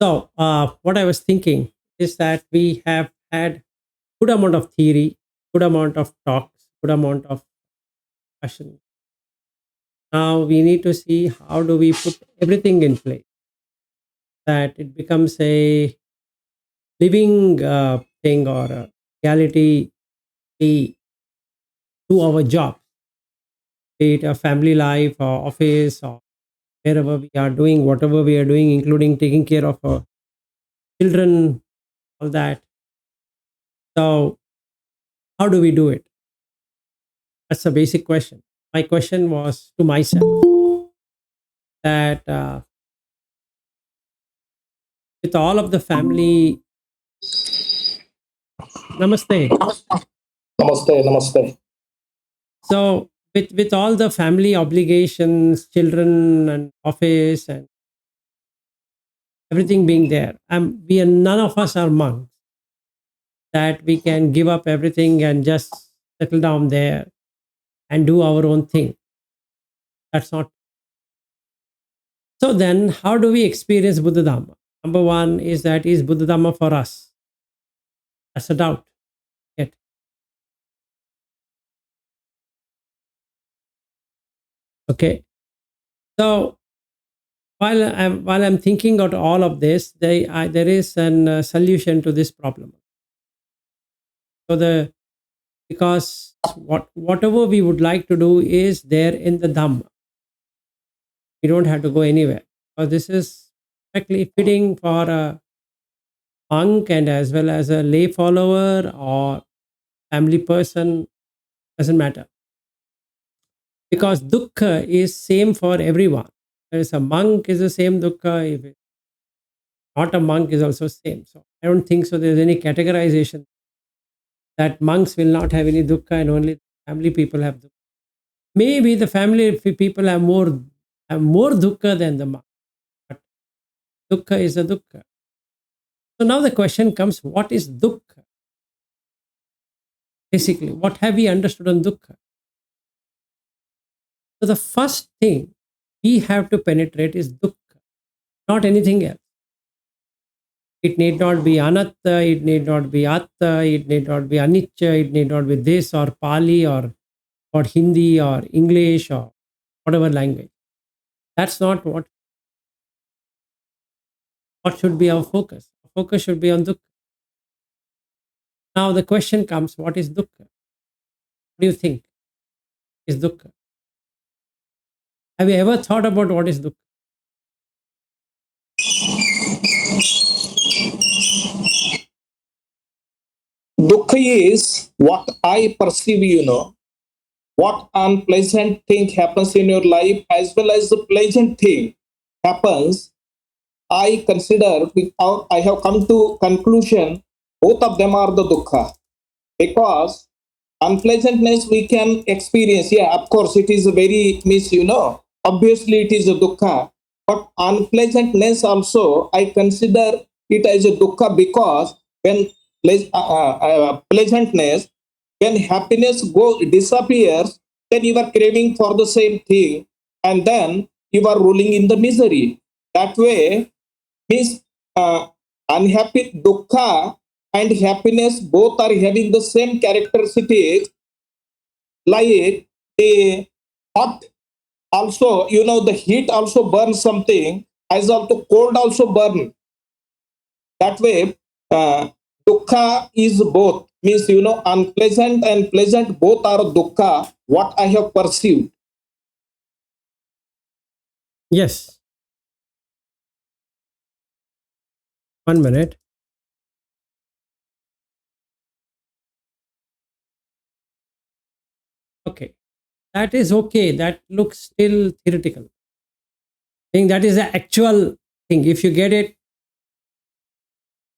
So, what I was thinking is that we have had good amount of theory, good amount of talks, good amount of passion. Now we need to see how do we put everything in place that it becomes a living thing or a reality to our job, be it a family life or office or wherever we are doing whatever we are doing, including taking care of our children, all that. So, how do we do it? That's a basic question. My question was to myself that with all of the family, namaste. Namaste, namaste. So, with all the family obligations, children and office and everything being there, we are none of us are monks that we can give up everything and just settle down there and do our own thing. That's not. So then, how do we experience Buddha Dhamma? Number one is that is Buddha Dhamma for us? That's a doubt. Yet, okay. So while I'm thinking about all of this, there is an solution to this problem. So the because whatever we would like to do is there in the Dhamma. We don't have to go anywhere. Because this is perfectly fitting for a monk and as well as a lay follower or family person, doesn't matter. Because dukkha is same for everyone. There is a monk is the same dukkha. If it's not a monk is also same. So I don't think so. There's any categorization that monks will not have any dukkha and only family people have dukkha. Maybe the family people have more dukkha than the monk. But dukkha is a dukkha. So now the question comes: what is dukkha? Basically, what have we understood on dukkha? So the first thing we have to penetrate is dukkha, not anything else. It need not be anatta, it need not be atta, it need not be anicca, it need not be this or Pali or Hindi or English or whatever language. That's not what should be our focus. Our focus should be on dukkha. Now the question comes, what is dukkha? What do you think is dukkha? Have you ever thought about what is dukkha? Dukkha is what I perceive, what unpleasant thing happens in your life as well as the pleasant thing happens. I consider, or I have come to conclusion, both of them are the dukkha. Because unpleasantness we can experience. Yeah, of course, it is a very obviously it is a dukkha. But unpleasantness also, I consider it as a dukkha because when pleasantness, when happiness disappears, then you are craving for the same thing, and then you are rolling in the misery. That way, means unhappy dukkha and happiness both are having the same characteristics, like the hot also, the heat also burns something, as also cold also burn. That way, dukkha is both, means unpleasant and pleasant both are dukkha, what I have perceived. Yes. 1 minute. Okay. That is okay. That looks still theoretical. I think that is the actual thing. If you get it,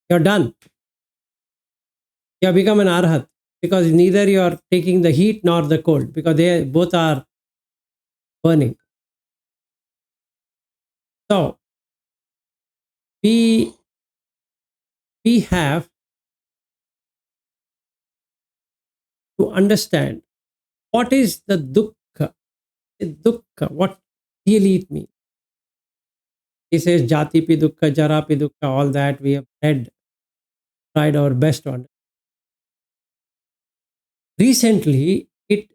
you're done. You have become an arhat because neither you are taking the heat nor the cold because they both are burning. So we we have to understand what is the dukkha. Dukkha, what really it means. He says jati pi dukkha, jara pi dukkha, all that we have read, tried our best to understand. Recently, it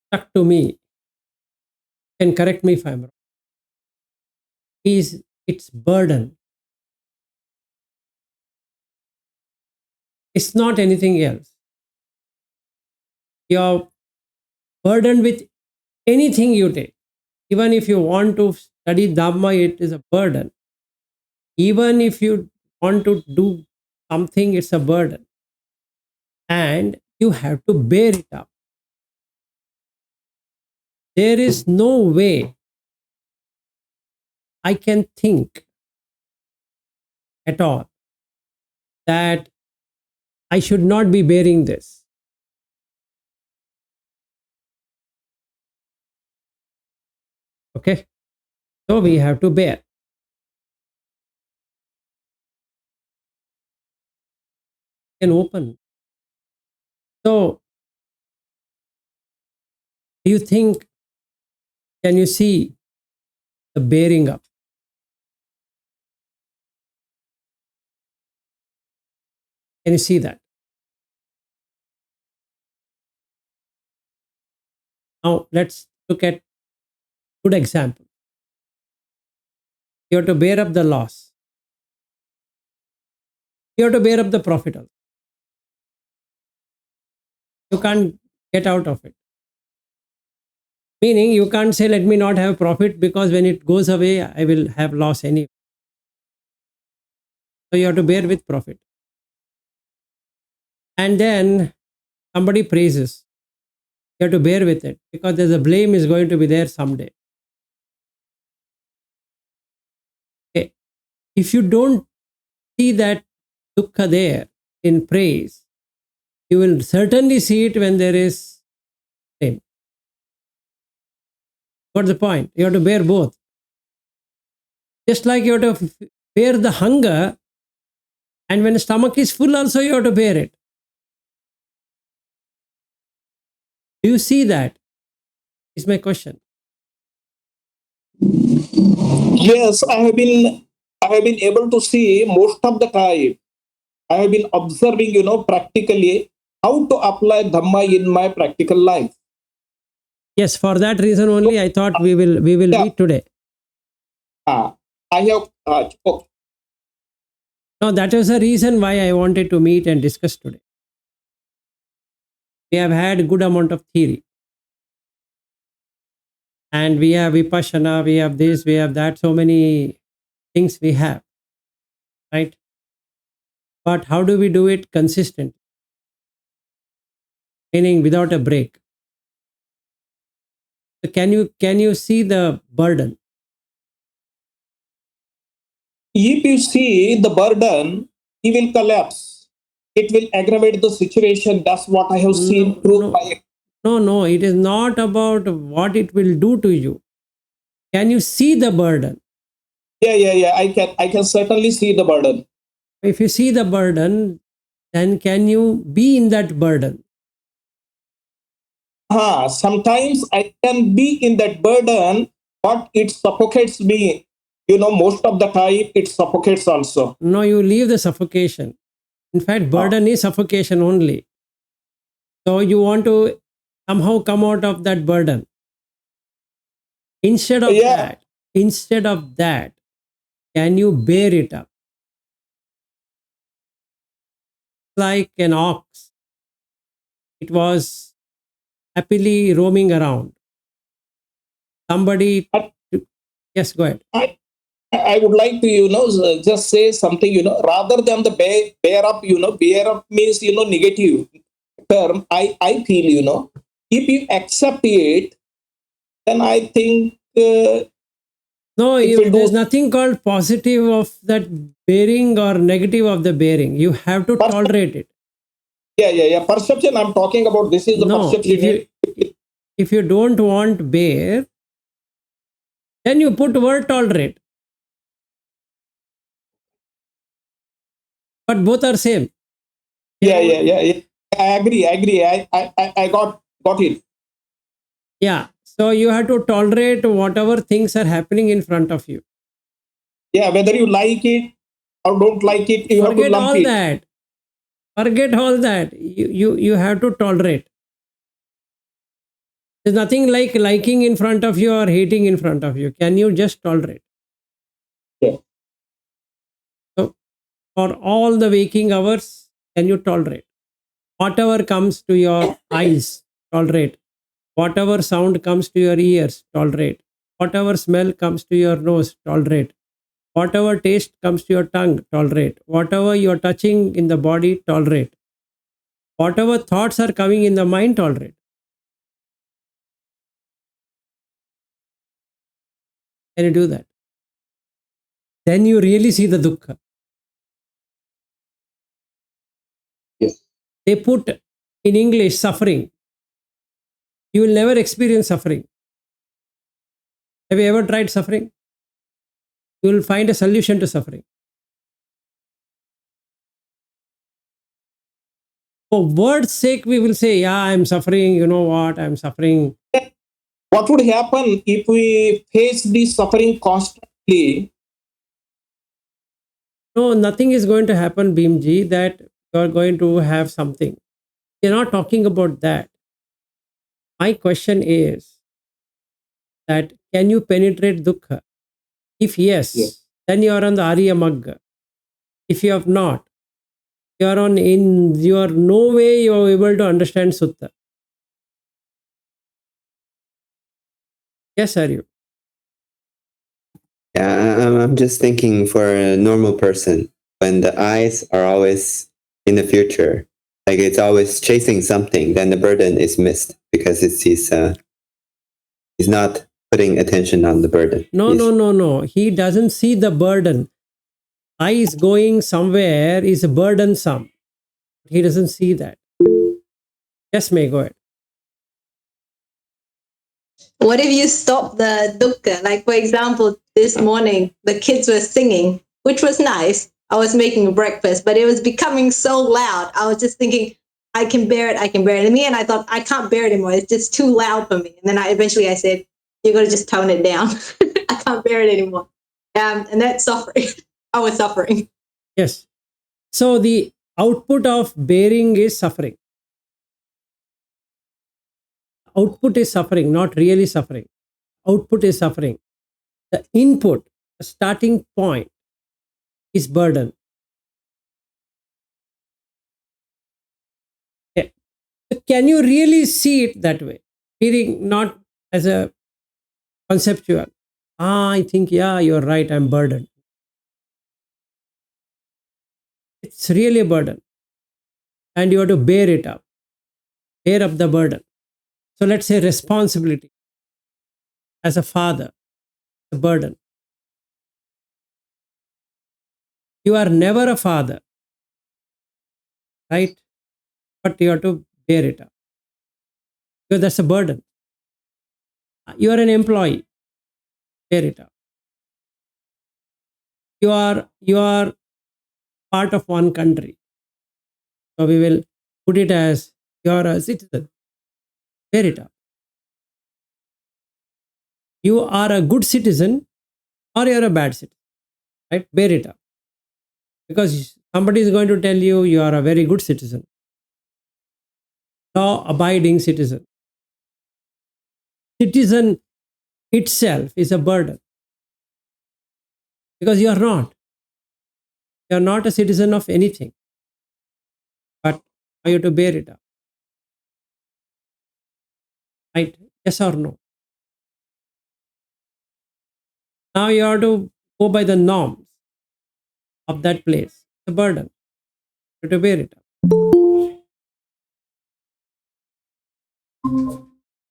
stuck to me, and correct me if I'm wrong, is its burden. It's not anything else. You're burdened with anything you take. Even if you want to study Dhamma, it is a burden. Even if you want to do something, it's a burden. And you have to bear it up. There is no way I can think at all that I should not be bearing this. Okay? So we have to bear. And open. So, do you think, can you see the bearing up? Can you see that? Now, let's look at good example. You have to bear up the loss. You have to bear up the profit also. You can't get out of it. Meaning, you can't say, let me not have profit because when it goes away, I will have loss anyway. So you have to bear with profit. And then somebody praises. You have to bear with it because there's a blame is going to be there someday. Okay. If you don't see that dukkha there in praise, you will certainly see it when there is blame. What's the point? You have to bear both. Just like you have to bear the hunger, and when the stomach is full, also you have to bear it. Do you see that? Is my question. Yes, I have been able to see most of the time. I have been observing, practically how to apply Dhamma in my practical life. Yes, for that reason only I thought we will Yeah, meet today. I have. Okay. No, that is the reason why I wanted to meet and discuss today. We have had a good amount of theory. And we have Vipassana, we have this, we have that, so many things we have. Right? But how do we do it consistently? Meaning without a break. So can you see the burden? If you see the burden, he will collapse. It will aggravate the situation. That's what I have seen through my. No, it is not about what it will do to you. Can you see the burden? Yeah. I can certainly see the burden. If you see the burden, then can you be in that burden? Sometimes I can be in that burden, but it suffocates me. Most of the time it suffocates also. No, you leave the suffocation. In fact, burden is suffocation only. So you want to somehow come out of that burden. Instead of that, can you bear it up? Like an ox, it was happily roaming around. Somebody, But yes, go ahead. I would like to, just say something, rather than the bear up means, negative term. I feel, if you accept it, then I think No, it will there's do. nothing called positive of that bearing or negative of the bearing. You have to tolerate it. Yeah. Perception I'm talking about. This is the No, perception. if you don't want bear, then you put word tolerate. But both are same. Yeah. I agree. I got it. Yeah. So you have to tolerate whatever things are happening in front of you. Yeah, whether you like it or don't like it, you have to Forget lump all it. that. Forget all that. You have to tolerate. There's nothing like liking in front of you or hating in front of you. Can you just tolerate? Yeah. So for all the waking hours, can you tolerate? Whatever comes to your eyes, tolerate. Whatever sound comes to your ears, tolerate. Whatever smell comes to your nose, tolerate. Whatever taste comes to your tongue, tolerate. Whatever you're touching in the body, tolerate. Whatever thoughts are coming in the mind, tolerate. Can you do that? Then you really see the dukkha. Yes. They put in English suffering. You will never experience suffering. Have you ever tried suffering? You will find a solution to suffering. For word's sake, we will say, yeah, I'm suffering. You know what? I'm suffering. What would happen if we face the suffering constantly? No, nothing is going to happen, Bhimji, that you're going to have something. You're not talking about that. My question is that can you penetrate dukkha? If Yeah. yes, then you are on the Arya Magga. If you have not, you are on in you are no way you are able to understand Sutta. Yes, are you? Yeah, I'm just thinking for a normal person, when the eyes are always in the future, like it's always chasing something, then the burden is missed because he's not putting attention on the burden. No. He doesn't see the burden. I is going somewhere is burdensome. He doesn't see that. Yes, may go ahead. What if you stop the dukkha? Like, for example, this morning, the kids were singing, which was nice. I was making breakfast, but it was becoming so loud. I was just thinking, I can bear it, I can bear it. In the end, I thought, I can't bear it anymore. It's just too loud for me. And then I said, you're going to just tone it down. I can't bear it anymore. And that's suffering. I was suffering. Yes. So the output of bearing is suffering. Output is suffering, not really suffering. Output is suffering. The input, the starting point is burden. Okay. So can you really see it that way? Feeling not as a conceptual. I think, yeah, you're right, I'm burdened. It's really a burden. And you have to bear it up. Bear up the burden. So let's say responsibility as a father, a burden. You are never a father, right? But you have to bear it up. Because that's a burden. You are an employee, bear it up. You are part of one country. So we will put it as you are a citizen, bear it up. You are a good citizen or you're a bad citizen, right? Bear it up. Because somebody is going to tell you you are a very good citizen, law abiding citizen. Citizen itself is a burden because you are not. You are not a citizen of anything, but you have to bear it up, right? Yes or no? Now you have to go by the norms of that place. It's a burden. You have to bear it up.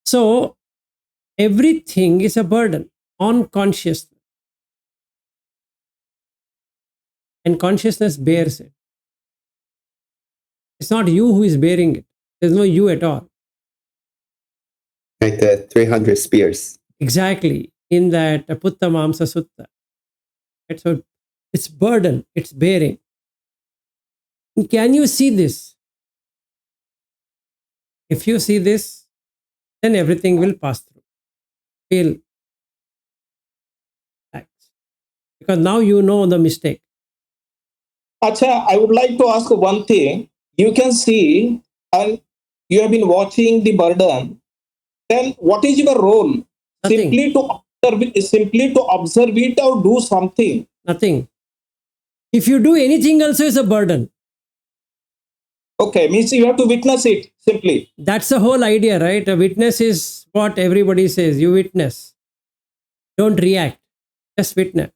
So everything is a burden on consciousness, and consciousness bears it. It's not you who is bearing it. There's no you at all. Like the 300 spears. Exactly. In that Putta Mamsa Sutta. Right? So it's burden, it's bearing. Can you see this? If you see this, then everything will pass through. Feel relaxed. because now you know the mistake. Acha, I would like to ask one thing. You can see, and you have been watching the burden. Then, what is your role? Nothing. Simply to observe it or do something. Nothing. If you do anything else, it's a burden. Okay, means you have to witness it simply. That's the whole idea, right? A witness is what everybody says. You witness. Don't react. Just witness.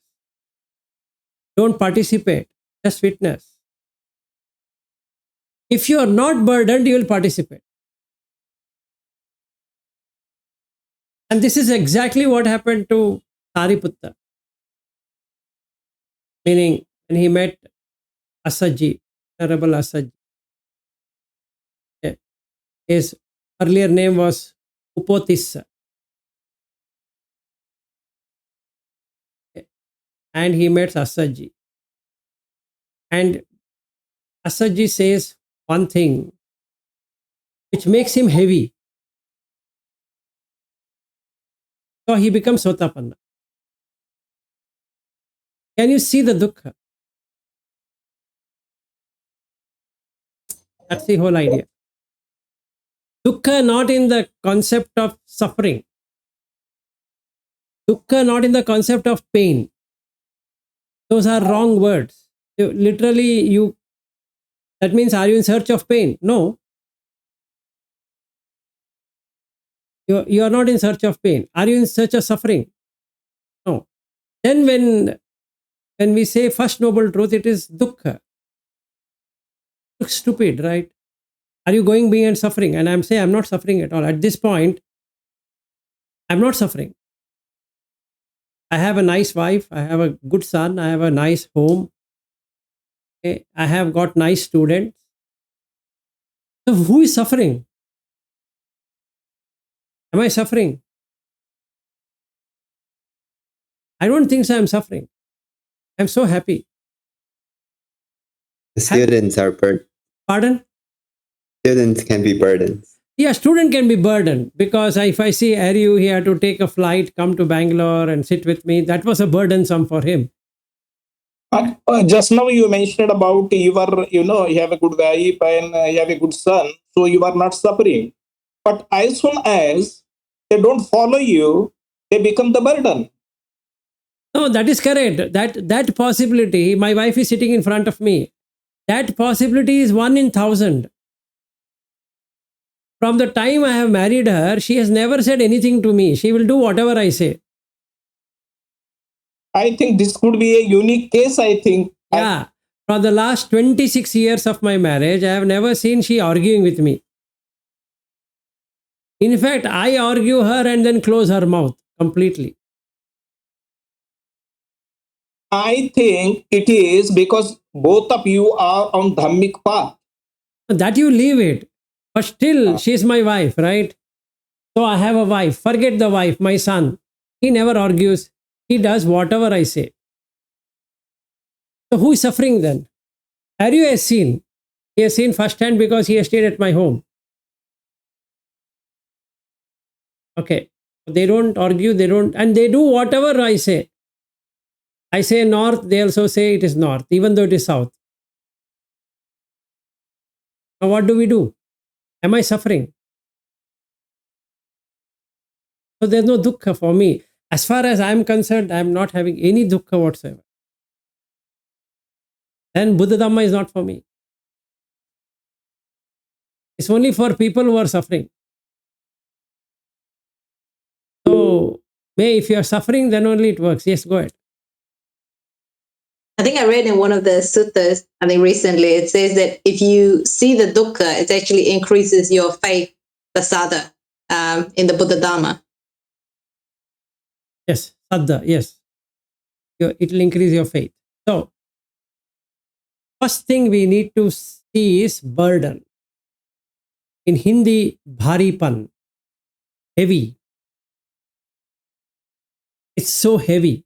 Don't participate. Just witness. If you are not burdened, you will participate. And this is exactly what happened to Sariputta. Meaning, when he met Asaji, Venerable Asaji. His earlier name was Upotissa. And he met Asaji. And Asaji says one thing which makes him heavy. So he becomes Sotapanna. Can you see the dukkha? That's the whole idea. Dukkha not in the concept of suffering. Dukkha not in the concept of pain. Those are wrong words. Literally, that means, are you in search of pain? No. You are not in search of pain. Are you in search of suffering? No. Then when we say first noble truth, it is dukkha. Looks stupid, right? Are you going beyond suffering? And I'm saying I'm not suffering at all. At this point, I'm not suffering. I have a nice wife. I have a good son. I have a nice home. Okay. I have got nice students. So who is suffering? Am I suffering? I don't think so. I'm suffering. I'm so happy. The students are burdened. Pardon? Students can be burdened. Yeah, student can be burdened because if I see Aryu, he had to take a flight, come to Bangalore and sit with me. That was a burdensome for him. Just now you mentioned about you have a good wife and you have a good son, so you are not suffering. But as soon as they don't follow you, they become the burden. No, that is correct. That possibility, my wife is sitting in front of me. That possibility is 1 in 1,000. From the time I have married her, she has never said anything to me. She will do whatever I say. I think this could be a unique case, I think. Yeah. For the last 26 years of my marriage, I have never seen she arguing with me. In fact, I argue her and then close her mouth completely. I think it is because both of you are on Dhammic path. That you leave it. But still, she is my wife, right? So I have a wife. Forget the wife, my son. He never argues. He does whatever I say. So who is suffering then? Aryu has seen. He has seen firsthand because he has stayed at my home. Okay. They don't argue, and they do whatever I say. I say north, they also say it is north, even though it is south. Now what do we do? Am I suffering? So there's no dukkha for me. As far as I'm concerned, I'm not having any dukkha whatsoever. Then Buddha Dhamma is not for me. It's only for people who are suffering. So, if you are suffering, then only it works. Yes, go ahead. I think I read in one of the suttas, I think recently, it says that if you see the dukkha, it actually increases your faith, the saddha, in the Buddha Dhamma. Yes, saddha, yes. It will increase your faith. So, first thing we need to see is burden. In Hindi, bharipan, heavy. It's so heavy.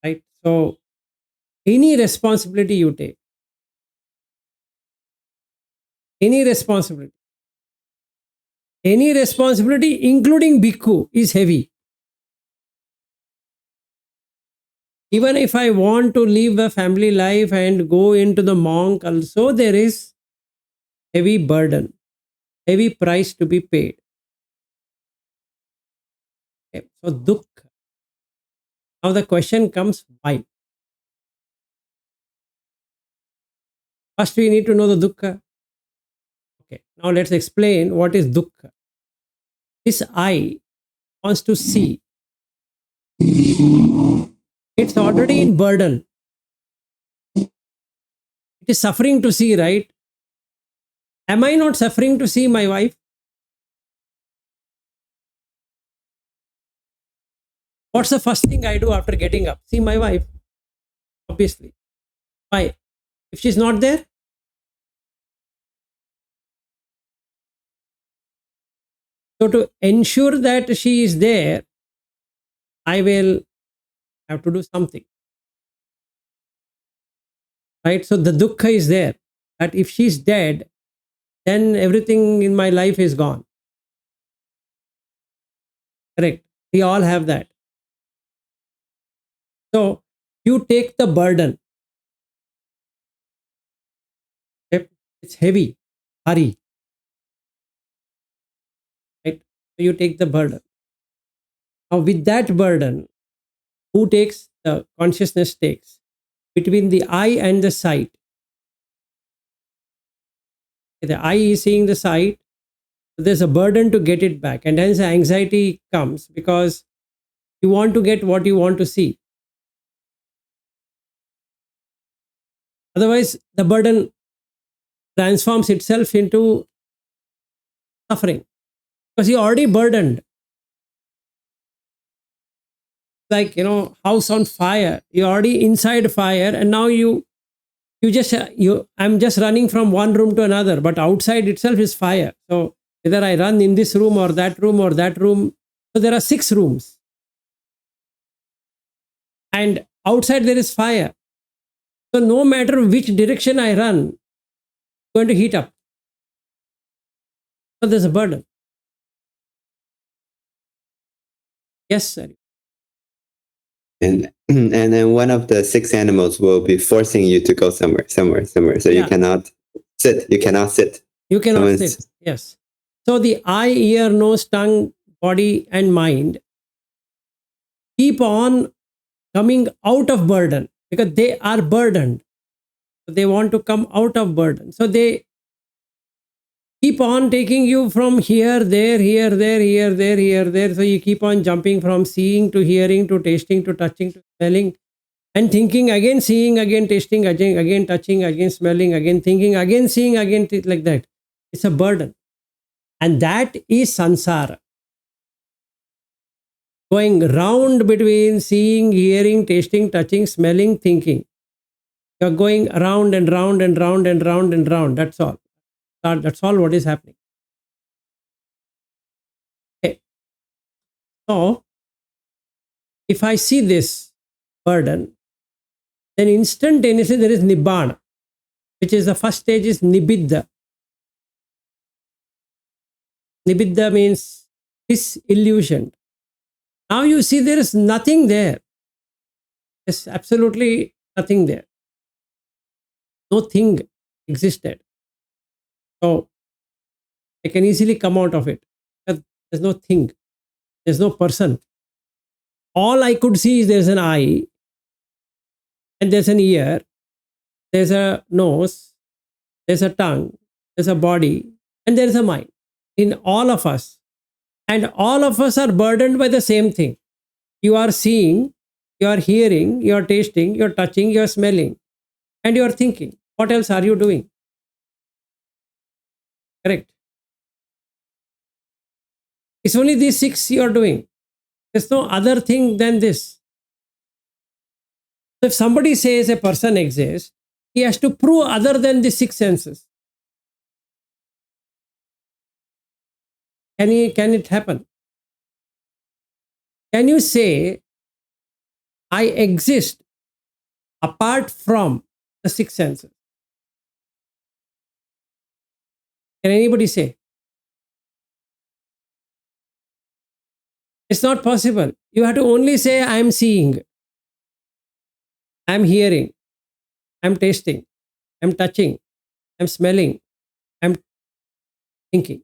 Right? So, any responsibility you take, any responsibility, including bhikkhu, is heavy. Even if I want to live a family life and go into the monk also, there is heavy burden, heavy price to be paid. Okay. So dukkha. Now the question comes, why? First we need to know the dukkha. Okay. Now let's explain what is dukkha. This I wants to see. It's already in burden. It is suffering to see, right? Am I not suffering to see my wife? What's the first thing I do after getting up? See my wife. Obviously. Why? If she's not there, so to ensure that she is there, I will have to do something. Right? So the dukkha is there. That if she's dead, then everything in my life is gone. Correct. We all have that. So you take the burden. Okay? It's heavy, hurry. Right? So you take the burden. Now with that burden, who takes? The consciousness takes between the eye and the sight. The eye is seeing the sight. There's a burden to get it back, and hence anxiety comes because you want to get what you want to see. Otherwise, the burden transforms itself into suffering because you're already burdened. Like, house on fire. You're already inside fire, and now I'm just running from one room to another, but outside itself is fire. So either I run in this room or that room or that room. So there are 6 rooms, and outside there is fire. So no matter which direction I run, it's going to heat up. So there's a burden. Yes, sir. And then one of the 6 animals will be forcing you to go somewhere. So you Yeah. cannot sit. You cannot sit. You cannot Someone's- sit. Yes. So the eye, ear, nose, tongue, body, and mind keep on coming out of burden because they are burdened. So they want to come out of burden. So they keep on taking you from here, there, here, there, here, there, here, there. So you keep on jumping from seeing to hearing to tasting to touching to smelling and thinking, again seeing, again tasting, again touching, again smelling, again thinking, again seeing, again like that. It's a burden. And that is samsara. Going round between seeing, hearing, tasting, touching, smelling, thinking. You're going round and round and round and round and round. That's all. That's all what is happening. Okay. So, if I see this burden, then instantaneously there is nibbana, which is the first stage is nibbidha. Nibbidha means disillusioned. Now you see there is nothing there. There's absolutely nothing there. No thing existed. So I can easily come out of it. There's no thing. There's no person. All I could see is there's an eye, and there's an ear, there's a nose, there's a tongue, there's a body, and there's a mind in all of us. And all of us are burdened by the same thing. You are seeing, you are hearing, you are tasting, you are touching, you are smelling, and you are thinking. What else are you doing? Correct. It's only these 6 you are doing. There's no other thing than this. So if somebody says a person exists, he has to prove other than the 6 senses. Can it happen? Can you say, I exist apart from the 6 senses? Can anybody say? It's not possible. You have to only say, I am seeing. I'm hearing, I'm tasting, I'm touching, I'm smelling, I'm thinking.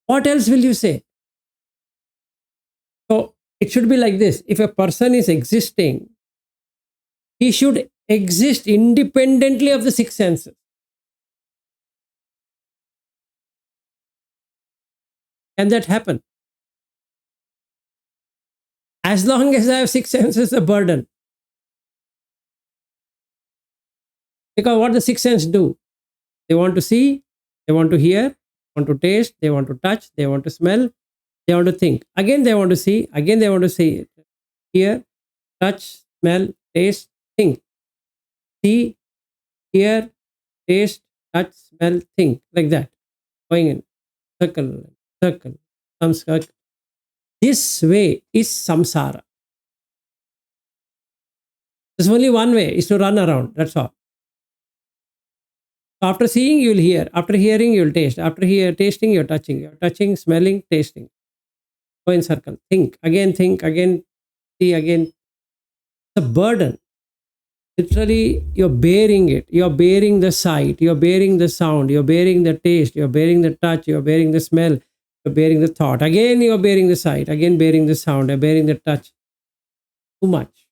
What else will you say? So it should be like this. If a person is existing, he should exist independently of the six senses. Can that happen? As long as I have six senses, a burden. Because what the six senses do? They want to see, they want to hear, want to taste, they want to touch, they want to smell, they want to think. Again, they want to see, again, they want to see, hear, touch, smell, taste, think. See, hear, taste, touch, smell, think. Like that. Going in circle, circle, some circle. This way is samsara. There's only one way, is to run around. That's all. After seeing, you'll hear. After hearing, you'll taste. After tasting, you're touching. You're touching, smelling, tasting. Go in circle. Think, again, see, again. It's a burden. Literally, you're bearing it. You're bearing the sight. You're bearing the sound. You're bearing the taste. You're bearing the touch. You're bearing the smell. You're bearing the thought. Again, you're bearing the sight. Again, bearing the sound. You're bearing the touch. Too much.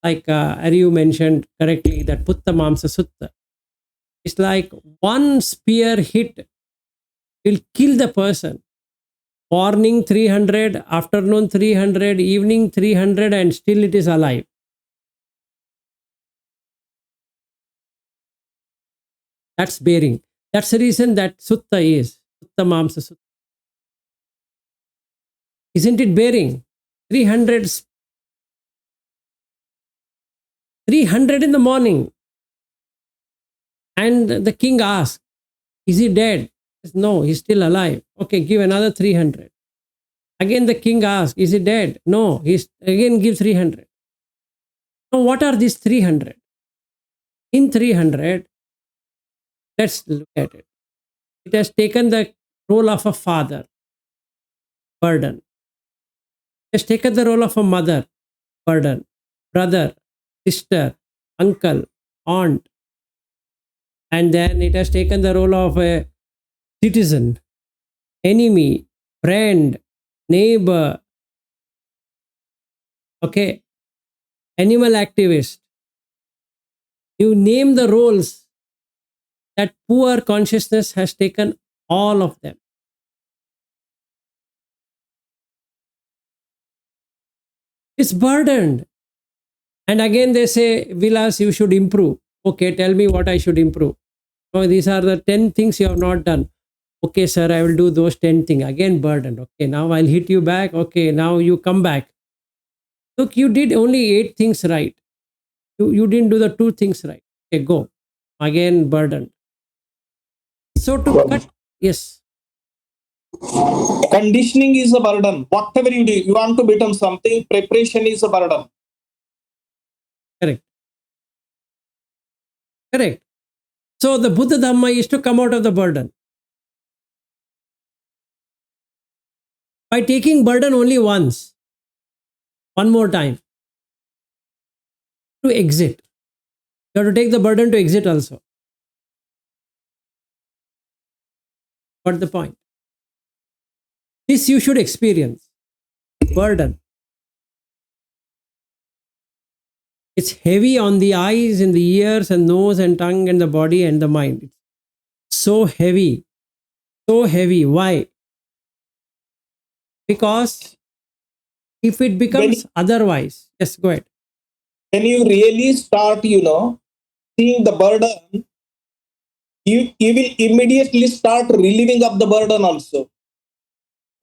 Like Aryu mentioned correctly, that Putta Mamsa Sutta. It's like one spear hit will kill the person. Morning 300, afternoon 300, evening 300, and still it is alive. That's bearing. That's the reason that Sutta is Sutta Mamsa Sutta. Isn't it bearing? 300, 300 in the morning. And the king asked, is he dead? He says, no, he's still alive. Okay, give another 300. Again the king asked, is he dead? No, he's again give 300. Now what are these 300? In 300, let's look at it. It has taken the role of a father, burden. It has taken the role of a mother, burden, brother, sister, uncle, aunt. And then it has taken the role of a citizen, enemy, friend, neighbor, okay, animal activist. You name the roles. That poor consciousness has taken all of them. It's burdened. And again they say, Vilas, you should improve. Okay, tell me what I should improve. Oh, these are the 10 things you have not done. Okay, sir, I will do those 10 things. Again, burdened. Okay, now I'll hit you back. Okay, now you come back. Look, you did only 8 things right. You didn't do the 2 things right. Okay, go. Again, burdened. So to cut, yes. Conditioning is a burden. Whatever you do, you want to become something, preparation is a burden. Correct. Correct. So the Buddha Dhamma is to come out of the burden. By taking burden only once, one more time, to exit. You have to take the burden to exit also. What's the point? This you should experience. Burden. It's heavy on the eyes and the ears and nose and tongue and the body and the mind. It's so heavy. So heavy. Why? Because if it becomes otherwise, yes, go ahead. When you really start, seeing the burden, you will immediately start relieving of the burden also.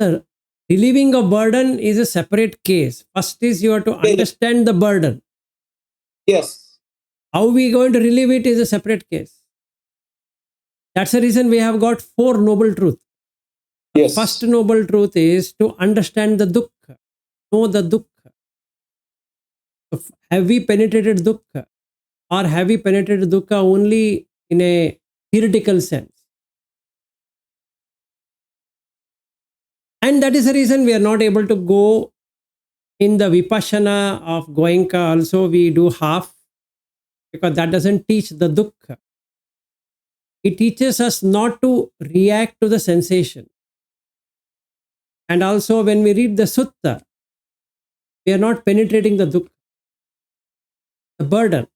Sir, relieving of burden is a separate case. First is you have to understand the burden. Yes. How we going to relieve it is a separate case. That's the reason we have got 4 noble truths. Yes. First noble truth is to understand the dukkha, know the dukkha. Have we penetrated dukkha, or have we penetrated dukkha only in a theoretical sense? And that is the reason we are not able to go In the Vipassana of Goenka also we do half, because that doesn't teach the dukkha. It teaches us not to react to the sensation. And also when we read the sutta, we are not penetrating the dukkha, the burden.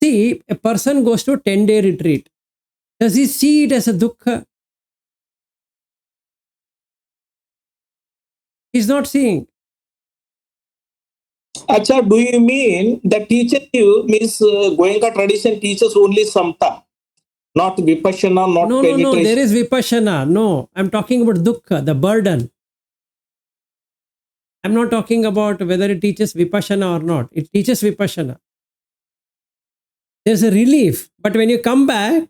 See, a person goes to a 10-day retreat. Does he see it as a dukkha? He's not seeing. Acha, do you mean that teacher you means Goenka tradition teaches only samta, not vipassana, not No, penetration? there is vipassana. No, I'm talking about dukkha, the burden. I'm not talking about whether it teaches vipassana or not. It teaches vipassana. There's a relief, but when you come back,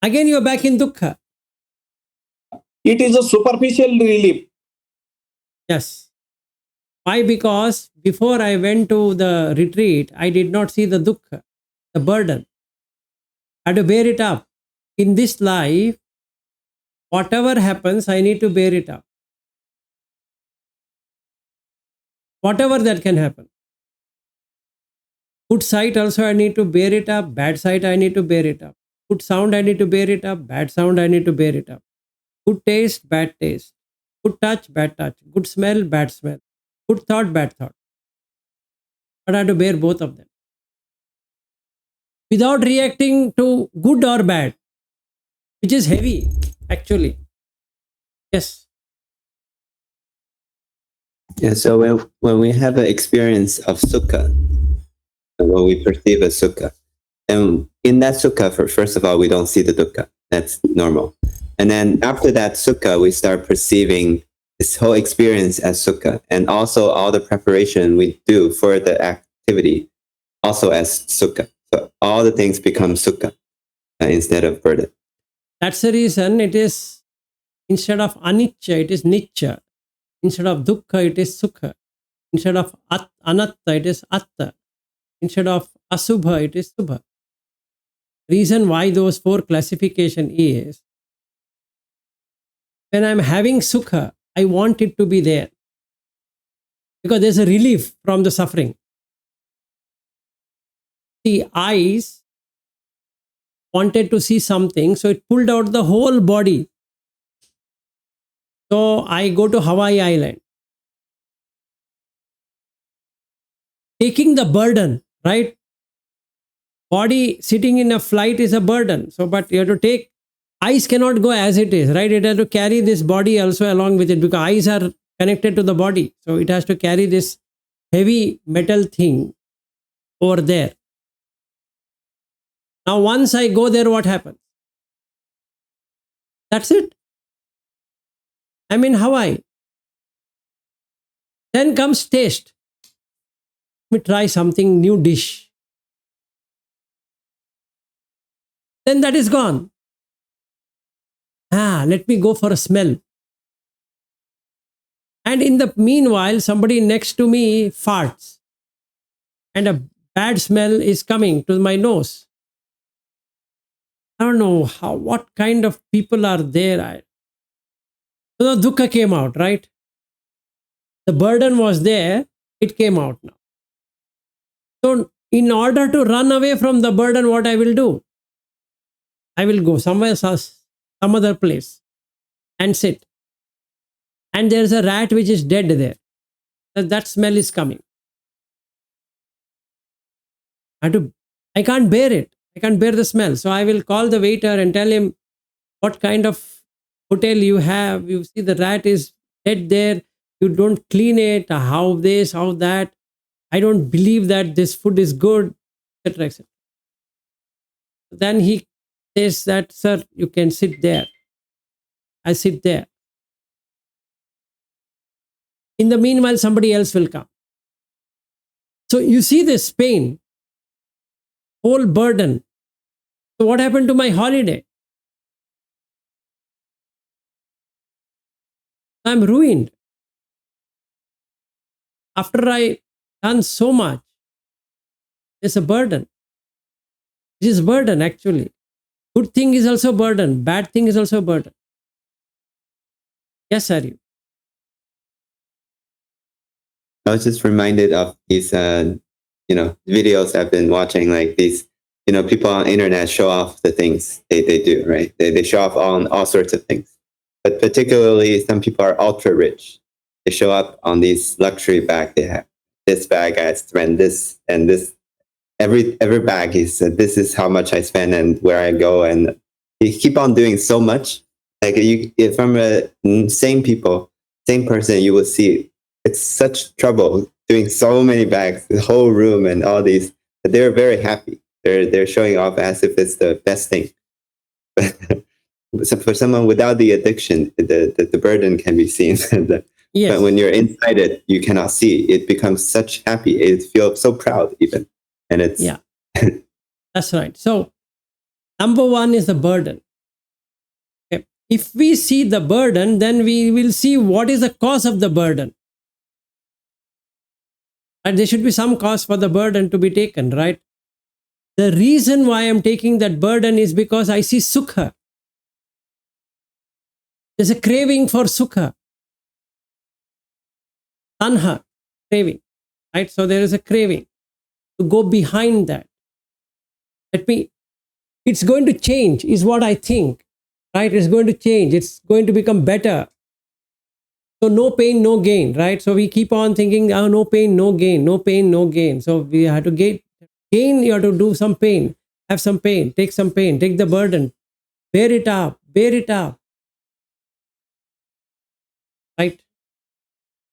again you're back in dukkha. It is a superficial relief. Yes. Why? Because before I went to the retreat, I did not see the dukkha, the burden. I had to bear it up. In this life, whatever happens, I need to bear it up. Whatever that can happen. Good sight also I need to bear it up. Bad sight I need to bear it up. Good sound I need to bear it up. Bad sound I need to bear it up. Good taste, bad taste. Good touch, bad touch. Good smell, bad smell. Good thought, bad thought. But I have to bear both of them. Without reacting to good or bad, which is heavy, actually. Yes. Yeah, so when we have an experience of sukha, when we perceive a sukha, and in that sukha, first of all, we don't see the dukkha. That's normal. And then after that sukha, we start perceiving this whole experience as sukha, and also all the preparation we do for the activity also as sukha. So all the things become sukha instead of burden. That's the reason it is, instead of anicca, it is nicca. Instead of dukkha, it is sukha. Instead of anatta, it is atta. Instead of asubha, it is subha. Reason why those four classification is, when I'm having sukha, I want it to be there, because there's a relief from the suffering. The eyes wanted to see something, so it pulled out the whole body. So I go to Hawaii Island, taking the burden, right? Body sitting in a flight is a burden. So, but you have to take, eyes cannot go as it is, right? It has to carry this body also along with it, because eyes are connected to the body. So it has to carry this heavy metal thing over there. Now, once I go there, what happens? That's it. I'm in Hawaii. Then comes taste. Let me try something new dish. Then that is gone. Let me go for a smell. And in the meanwhile, somebody next to me farts. And a bad smell is coming to my nose. I don't know what kind of people are there. So the dukkha came out, right? The burden was there, it came out now. So in order to run away from the burden, what I will do? I will go somewhere else, some other place, and sit. And there's a rat which is dead there. That smell is coming. I can't bear it. I can't bear the smell. So I will call the waiter and tell him what kind of hotel you have. You see the rat is dead there. You don't clean it. How this, how that. I don't believe that this food is good, etc. etc. Then he says that, sir, you can sit there. I sit there. In the meanwhile, somebody else will come. So you see this pain, whole burden. So what happened to my holiday? I'm ruined. After I done so much, it's a burden. It is burden actually. Good thing is also burden. Bad thing is also burden. Yes, Hari. I was just reminded of these, videos I've been watching, like these, people on the internet show off the things they do, right? They show off all sorts of things. But particularly, some people are ultra rich. They show up on these luxury bag. They have this bag I spend this and this. Every bag is this is how much I spend and where I go, and you keep on doing so much. Like if from a same person, you will see it's such trouble doing so many bags, the whole room and all these. But they're very happy. They're showing off as if it's the best thing. So for someone without the addiction, the burden can be seen. Yes. But when you're inside it, you cannot see. It becomes such happy. It feels so proud even. And it's Yeah, that's right. So number one is the burden. Okay. If we see the burden, then we will see what is the cause of the burden. And there should be some cause for the burden to be taken, right? The reason why I'm taking that burden is because I see sukha. There's a craving for sukha. Tanha, craving, right? So there is a craving to go behind that. It's going to change, is what I think, right? It's going to change. It's going to become better. So no pain, no gain, right? So we keep on thinking, oh, no pain, no gain, no pain, no gain. So we have to gain, you have to do some pain, have some pain, take the burden, bear it up, right?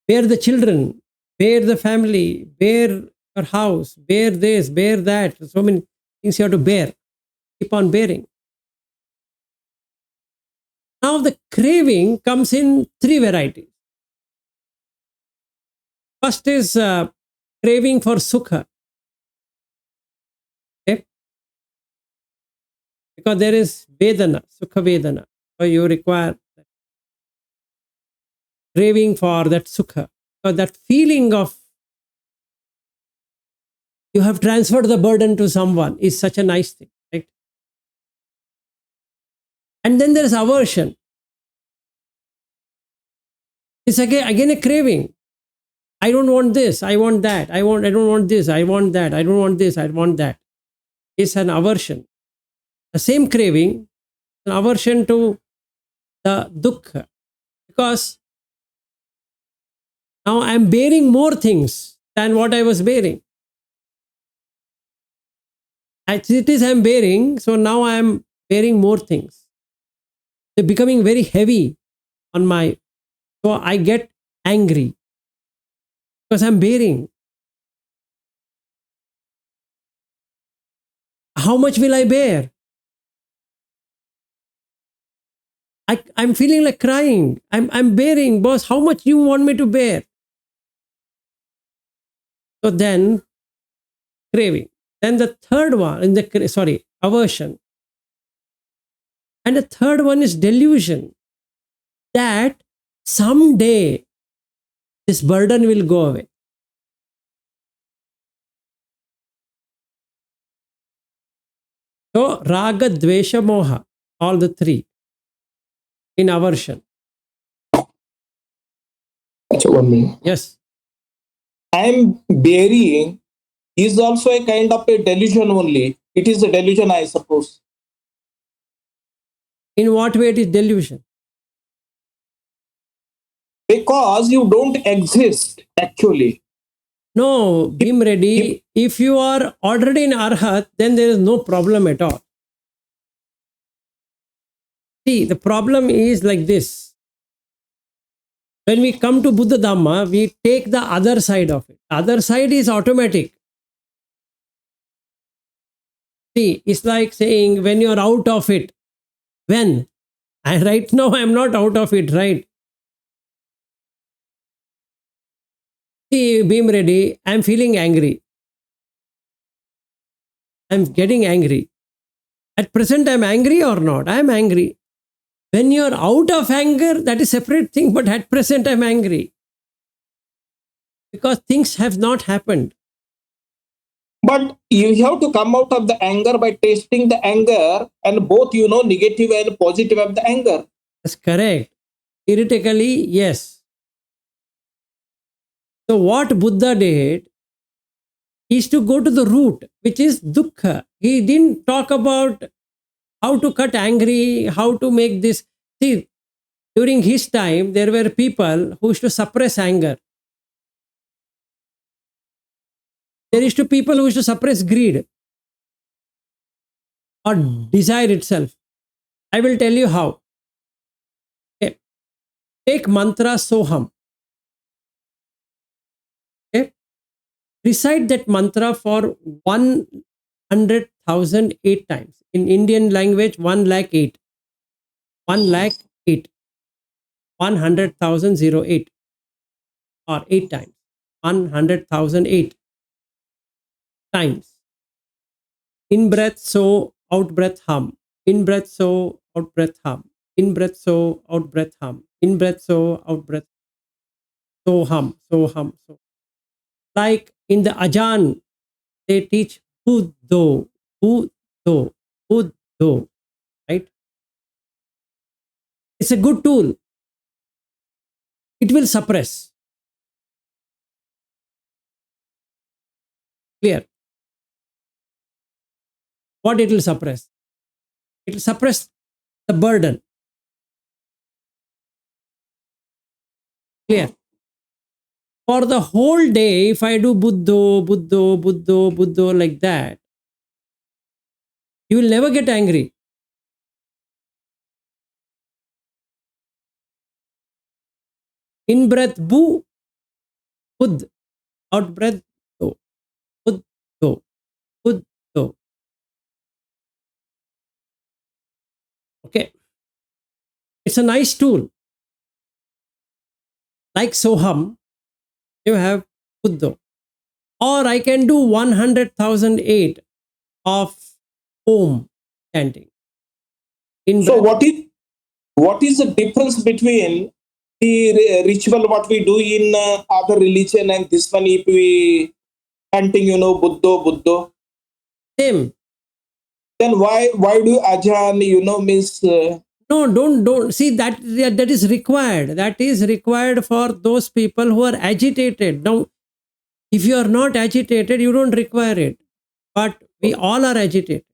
Bear the children, bear the family, bear your house, bear this, bear that. So many things you have to bear. Keep on bearing. Now the craving comes in three varieties. First is craving for sukha. Okay? Because there is vedana, sukha vedana. So you require craving for that sukha. So that feeling of you have transferred the burden to someone is such a nice thing, right? And then there is aversion. It's again a craving. I don't want this, I want that. I don't want this, I want that. I don't want this, I want that. It's an aversion. The same craving, an aversion to the dukkha. Because now I'm bearing more things than what I was bearing. As it is, I'm bearing, so now I'm bearing more things. They're becoming very heavy on my, so I get angry because I'm bearing. How much will I bear? I'm feeling like crying. I'm bearing, boss. How much you want me to bear? So then, craving. Then the third one, aversion. And the third one is delusion. That someday this burden will go away. So, raga, dvesha, moha, all the three in aversion. So 1 minute. Yes. I am burying is also a kind of a delusion only. It is a delusion, I suppose. In what way it is delusion? Because you don't exist actually. No, Bhim Reddy, if you are already in Arhat, then there is no problem at all. See, the problem is like this. When we come to Buddha Dhamma, we take the other side of it. The other side is automatic. See, it's like saying when you're out of it. When? And right now I'm not out of it, right? See, Bhim Reddy, I'm feeling angry. I'm getting angry. At present, I'm angry or not? I'm angry. When you're out of anger, that is a separate thing, but at present, I'm angry. Because things have not happened. But you have to come out of the anger by tasting the anger and both, negative and positive of the anger. That's correct. Theoretically, yes. So what Buddha did is to go to the root, which is dukkha. He didn't talk about how to cut angry, how to make this. See, during his time, there were people who used to suppress anger. There used to people who used to suppress greed or desire itself. I will tell you how. Okay. Take mantra Soham. Okay. Recite that mantra for 100,000 8 times. In Indian language, 1,08,000. 1,08,000. 100,008 or 8 times. 100,008 times. In breath, so, out breath, hum. In breath, so, out breath, hum. In breath, so, out breath, hum. In breath, so, out breath, so hum, so hum, so. Like in the Ajan, they teach Buddho, Buddho, Buddho, right? It's a good tool. It will suppress. Clear? What it will suppress? It will suppress the burden. Clear? For the whole day, if I do Buddho, Buddho, Buddho, Buddho like that, you will never get angry. In breath, Bu, Bud. Out breath, Do, Bud, Do, Bud, Do. Okay. It's a nice tool. Like Soham, you have Buddho. Or I can do 100,008 of Om chanting. In So breath, what is the difference between the ritual what we do in other religion and this one if we chanting, Buddho, Buddho? same. Then why do ajan, means No, don't see that is required. That is required for those people who are agitated. Now, if you are not agitated, you don't require it. But we all are agitated.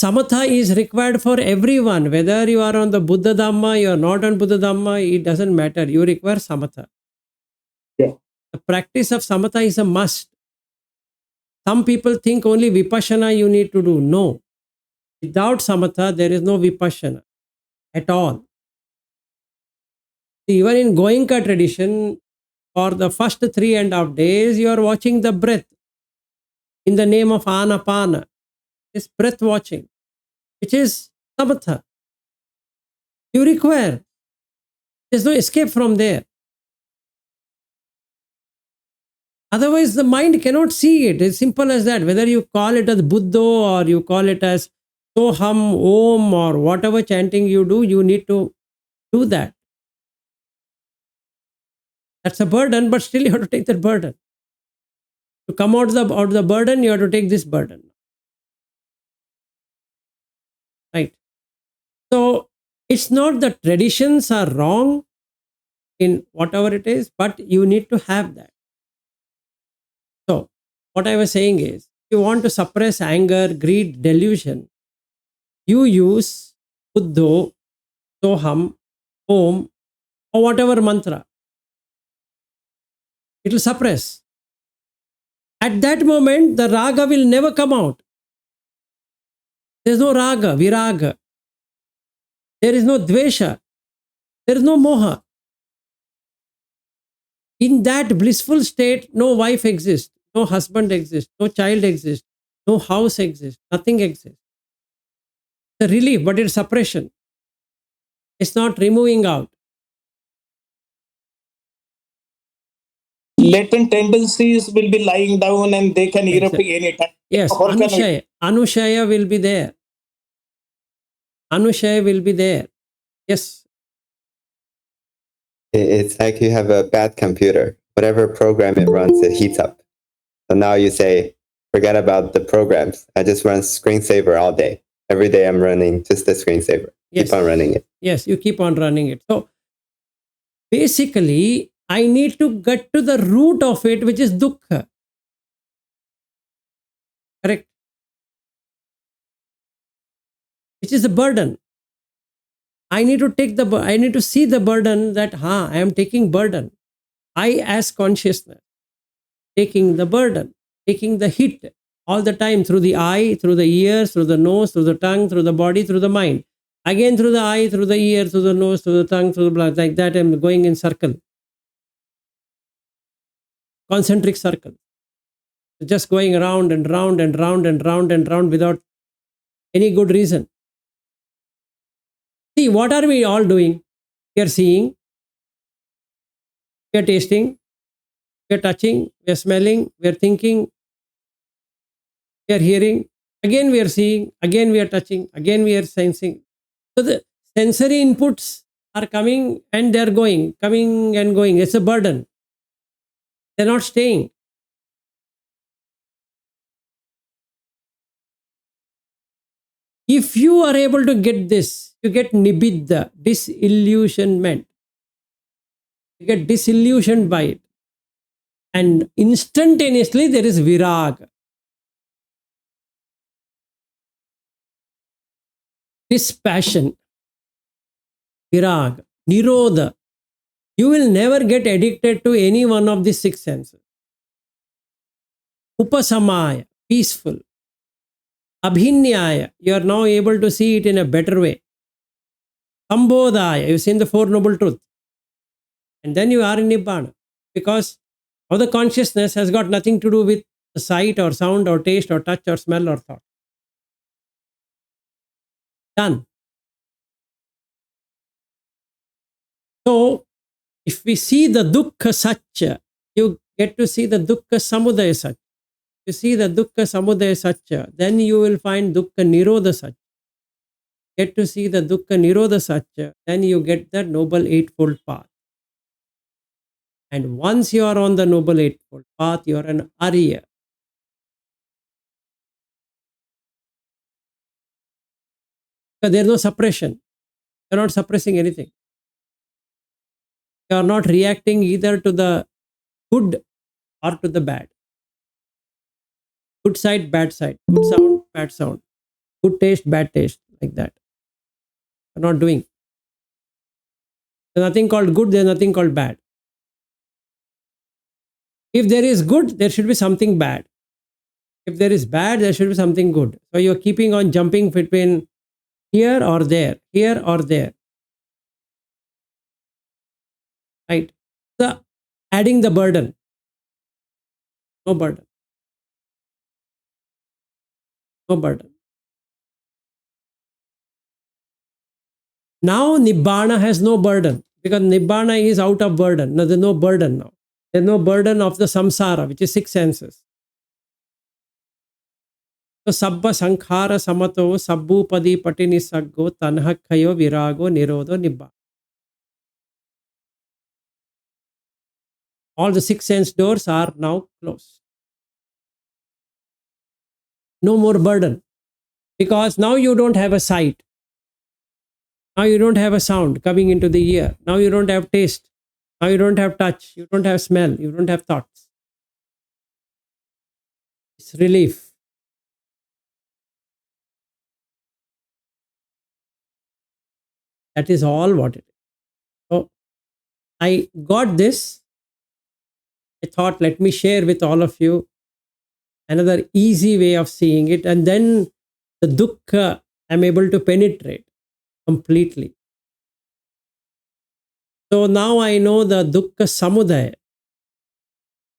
Samatha is required for everyone. Whether you are on the Buddha Dhamma, you are not on Buddha Dhamma, it doesn't matter. You require samatha. yeah. The practice of samatha is a must. Some people think only vipassana you need to do. No. Without samatha, there is no vipassana at all. Even in Goenka tradition, for the first 3.5 days, you are watching the breath in the name of anapana. It's breath watching, which is samatha. You require. There's no escape from there. Otherwise, the mind cannot see it. It's simple as that. Whether you call it as Buddho or you call it as Soham, Om, or whatever chanting you do, you need to do that. That's a burden, but still you have to take that burden. To come out of the burden, you have to take this burden. Right? So, it's not that traditions are wrong in whatever it is, but you need to have that. So, what I was saying is, if you want to suppress anger, greed, delusion, you use Buddho, Soham, Om, or whatever mantra. It will suppress. At that moment, the raga will never come out. There is no raga, viraga. There is no dvesha. There is no moha. In that blissful state, no wife exists, no husband exists, no child exists, no house exists, nothing exists. It's a relief, but it's suppression. It's not removing out. Latent tendencies will be lying down and they can erupt any time. Yes, How can Anushaya. Anushaya will be there. Anushaya will be there. Yes. It's like you have a bad computer. Whatever program it runs, it heats up. So now you say, forget about the programs. I just run screensaver all day. Every day I'm running just the screensaver. Yes. Keep on running it. Yes, you keep on running it. So basically, I need to get to the root of it, which is dukkha. Correct? Which is the burden. I need to see the burden that, I am taking burden. I as consciousness, taking the burden, taking the hit all the time through the eye, through the ears, through the nose, through the tongue, through the body, through the mind. Again through the eye, through the ear, through the nose, through the tongue, through the blood. Like that, I'm going in circle. Concentric circle. Just going around and round and round and round and round without any good reason. See, what are we all doing? We are seeing, we are tasting, we are touching, we are smelling, we are thinking, we are hearing. Again, we are seeing, again, we are touching, again, we are sensing. So the sensory inputs are coming and they are going, coming and going. It's a burden. They're not staying. If you are able to get this, you get nibbidha, disillusionment. You get disillusioned by it. And instantaneously there is virag. Dispassion. Virag. Nirodha. You will never get addicted to any one of these six senses. Upasamaya. Peaceful. Abhinyaya. You are now able to see it in a better way. Sambodhaya. You've seen the Four Noble Truths. And then you are in Nibbana. Because now the consciousness has got nothing to do with the sight or sound or taste or touch or smell or thought. Done. So, if we see the dukkha satya, you get to see the dukkha samudaya satya. You see the dukkha samudaya satya, then you will find dukkha nirodha satya. Get to see the dukkha nirodha satya, then you get the noble eightfold path. And once you are on the noble eightfold path, you are an arya. Because there is no suppression. You are not suppressing anything. You are not reacting either to the good or to the bad. Good side, bad side. Good sound, bad sound. Good taste, bad taste. Like that. You are not doing. There's nothing called good, there's nothing called bad. If there is good, there should be something bad. If there is bad, there should be something good. So you're keeping on jumping between here or there, here or there. Right? So adding the burden. No burden. No burden. Now Nibbana has no burden because Nibbana is out of burden. No, there's no burden now. There's no burden of the samsara, which is six senses. So sabba sankhara samato sabbu padi patini saggo tanhakhayo virago nirodho nibbana. All the six sense doors are now closed. No more burden. Because now you don't have a sight. Now you don't have a sound coming into the ear. Now you don't have taste. Now you don't have touch. You don't have smell. You don't have thoughts. It's relief. That is all what it is. So I got this. I thought, let me share with all of you another easy way of seeing it. And then the dukkha I'm able to penetrate completely. So now I know the dukkha samudaya,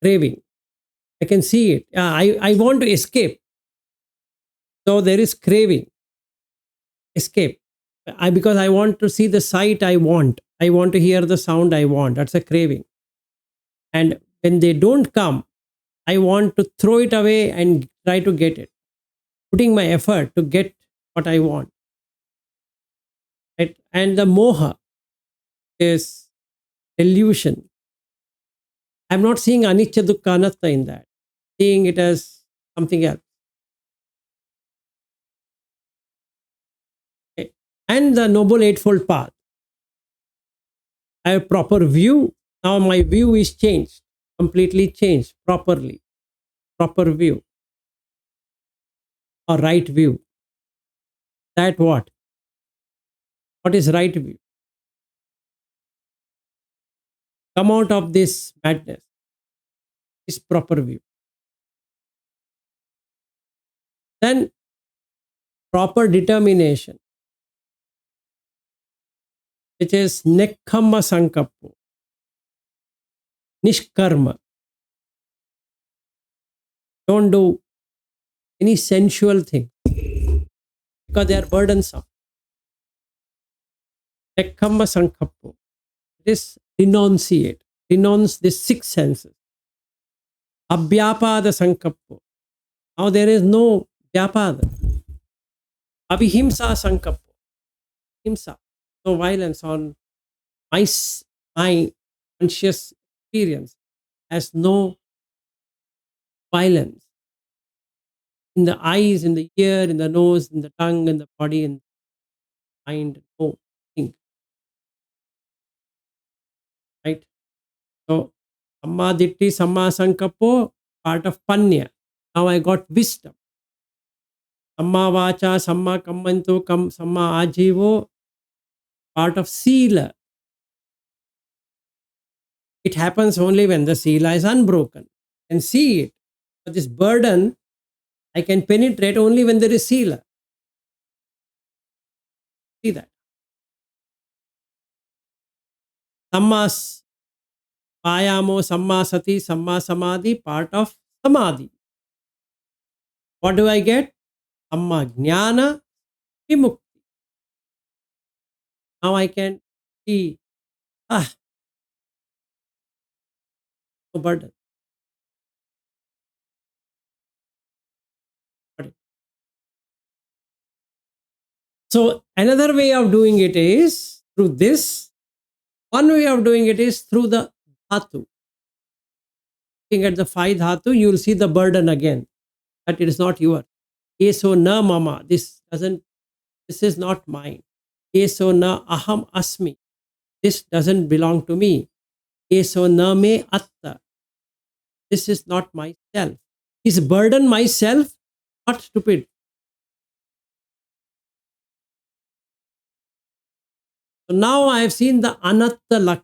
craving. I can see it. I want to escape. So there is craving. Escape. Because I want to see the sight I want. I want to hear the sound I want. That's a craving. And when they don't come, I want to throw it away and try to get it. Putting my effort to get what I want. Right? And the moha is illusion. I'm not seeing anicca dukkha anatta in that. Seeing it as something else. Okay. And the noble eightfold path. I have proper view. Now my view is changed, completely changed, properly. Proper view or right view. That what? What is right view? Come out of this madness. Is proper view. Then proper determination, which is nekkhamma sankappo, nishkarma. Don't do any sensual thing because they are burdensome. Nekkhamma sankappo. It is renunciate. Renounce the six senses. Abhyapada sankappo. Now there is no vyapada. Abhihimsa sankappo. Himsa. No violence on my conscious experience has no violence in the eyes, in the ear, in the nose, in the tongue, in the body, in the mind. No thing. Right? So Samma Ditti, Samma Sankappo, part of Panya. Now I got wisdom. Samma Vacha, Samma Kammanto, Samma Ajivo, part of Sila. It happens only when the Sila is unbroken. And see it. But this burden, I can penetrate only when there is Sila. See that. Sammas Payamo, Samma Sati, Samma Samadhi, part of Samadhi. What do I get? Samma Jnana, Vimukti. Now I can see, no burden. Got it. So another way of doing it is through this. One way of doing it is through the dhatu. Looking at the five dhatu, you will see the burden again. That it is not yours. Eso na mama. This is not mine. Eso na aham asmi. This doesn't belong to me. Eso na me atta. This is not myself. Is burden myself? Not stupid. So now I have seen the anatta lakkhana.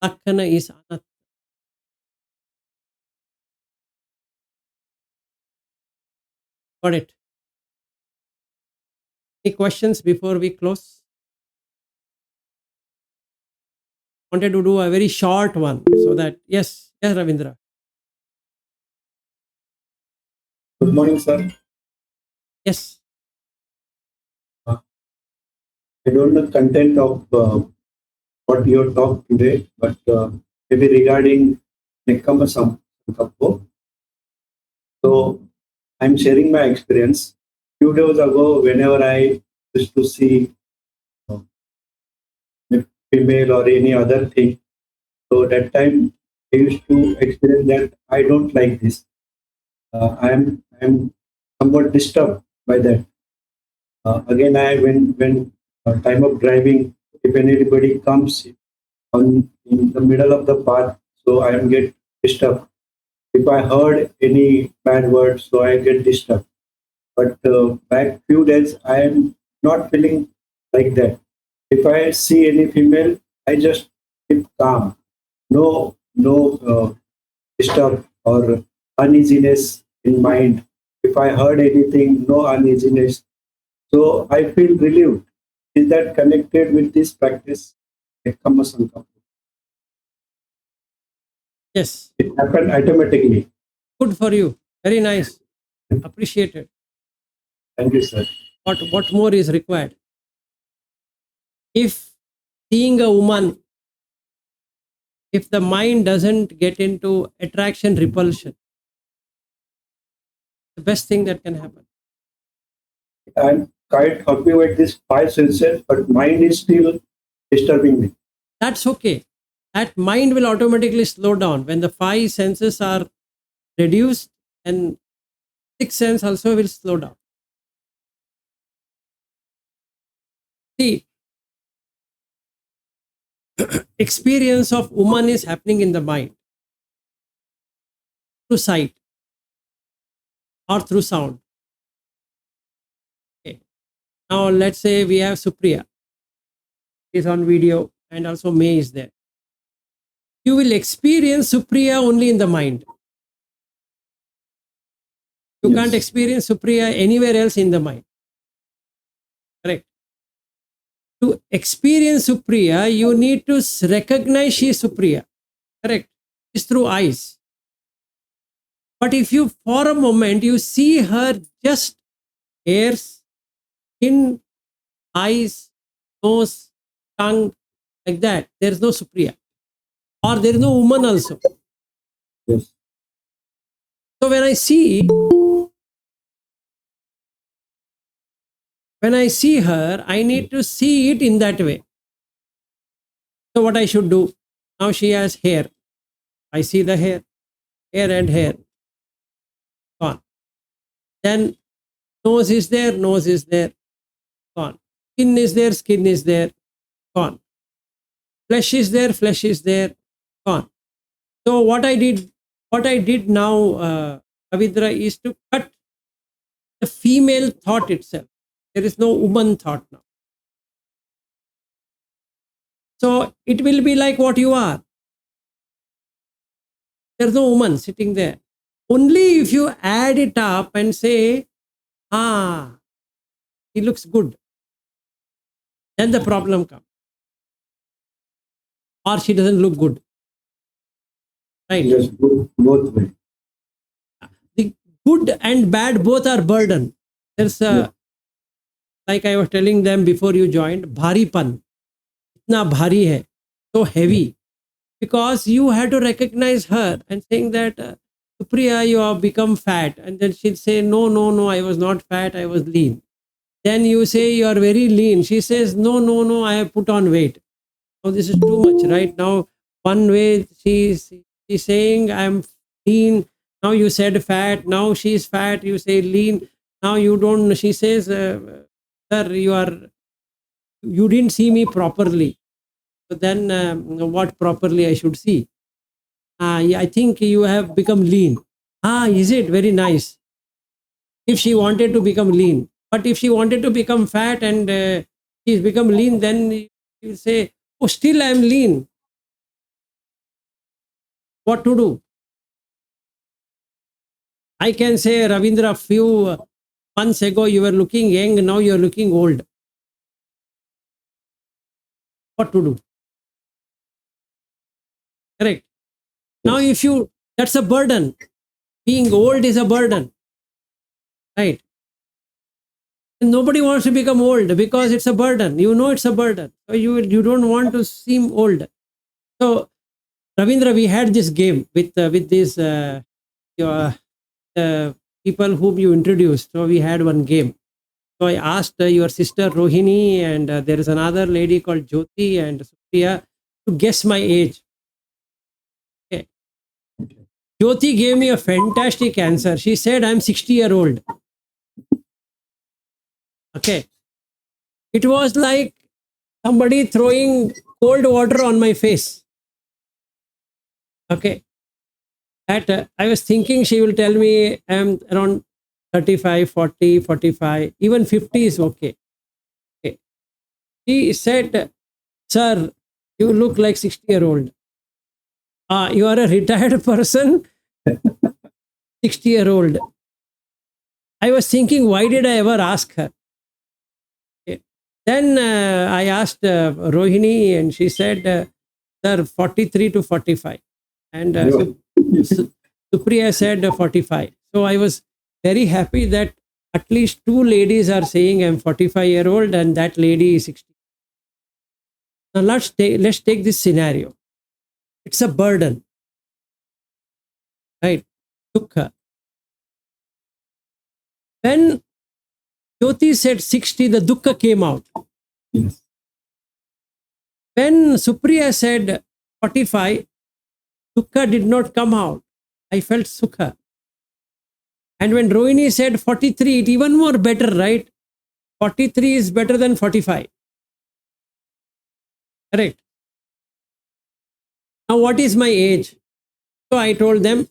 Lakkhana is anatta. Got it. Any questions before we close? Wanted to do a very short one so that, yes, Ravindra. Good morning, sir. Yes. I don't know the content of what you have talked today, but maybe regarding Nekkhamma Sankappo. So I'm sharing my experience. Few days ago, whenever I used to see uh, a female or any other thing, so that time I used to experience that I don't like this. I'm somewhat disturbed by that. Again, when time of driving, if anybody comes on in the middle of the path, so I am get disturbed. If I heard any bad word, so I get disturbed. But back few days, I am not feeling like that. If I see any female, I just keep calm. No disturb or uneasiness in mind. If I heard anything, no uneasiness. So I feel relieved. Is that connected with this practice? Nekkhamma Sankappa? Yes. It happened automatically. Good for you. Very nice. Appreciated. Thank you, sir. What more is required? If seeing a woman, if the mind doesn't get into attraction, repulsion, the best thing that can happen. I'm quite happy with this five senses, but mind is still disturbing me. That's okay. That mind will automatically slow down. When the five senses are reduced, and sixth sense also will slow down. See, experience of woman is happening in the mind through sight or through sound. Okay. Now let's say we have Supriya is on video and also May is there. You will experience Supriya only in the mind. You can't experience Supriya anywhere else in the mind. Correct. To experience Supriya, you need to recognize she is Supriya. Correct. It's through eyes. But if you, for a moment, you see her just hairs, skin, eyes, nose, tongue, like that, there is no Supriya. Or there is no woman also. Yes. So when I see her, I need to see it in that way. So what I should do? Now she has hair. I see the hair and hair. Gone. Then nose is there, gone. Skin is there, gone. Flesh is there, gone. So what I did now, Ravindra, is to cut the female thought itself. There is no woman thought now. So it will be like what you are. There's no woman sitting there. Only if you add it up and say, he looks good, then the problem comes. Or she doesn't look good. Right? Yes, both ways. The good and bad both are burden. There's like I was telling them before you joined, bharipan. Itna bhari hai, so heavy. Because you had to recognize her and saying that, Supriya, you have become fat. And then she'd say, no, I was not fat, I was lean. Then you say you are very lean. She says, no, I have put on weight. Now this is too much, right? Now one way she's saying I'm lean. Now you said fat. Now she's fat. You say lean. Now you don't. She says, sir, you didn't see me properly. So then what properly I should see? I think you have become lean. Is it? Very nice. If she wanted to become lean. But if she wanted to become fat and she's become lean, then you say, oh, still I am lean. What to do? I can say, Ravindra, few months ago you were looking young, now you are looking old. What to do? Correct. Now if you, that's a burden. Being old is a burden. Right. And nobody wants to become old because it's a burden. You know it's a burden. So you don't want to seem old. So Ravindra, we had this game with these people whom you introduced. So we had one game. So I asked your sister Rohini and there is another lady called Jyoti and Supriya to guess my age. Okay. Jyoti gave me a fantastic answer. She said, I'm 60-year-old. Okay. It was like somebody throwing cold water on my face. Okay. I was thinking she will tell me I'm around 35, 40, 45, even 50 is okay. Okay. She said, sir, you look like 60-year-old. You are a retired person, 60-year-old. I was thinking, why did I ever ask her? Okay. Then I asked Rohini and she said, sir, 43 to 45. And Supriya said 45. So I was very happy that at least two ladies are saying I'm 45-year-old and that lady is 60. Now let's take this scenario. It's a burden. Right? Dukkha. When Jyoti said 60, the dukkha came out. Yes. When Supriya said 45, dukkha did not come out. I felt sukha. And when Rohini said 43, it even more better, right? 43 is better than 45. Correct. Now, what is my age? So I told them,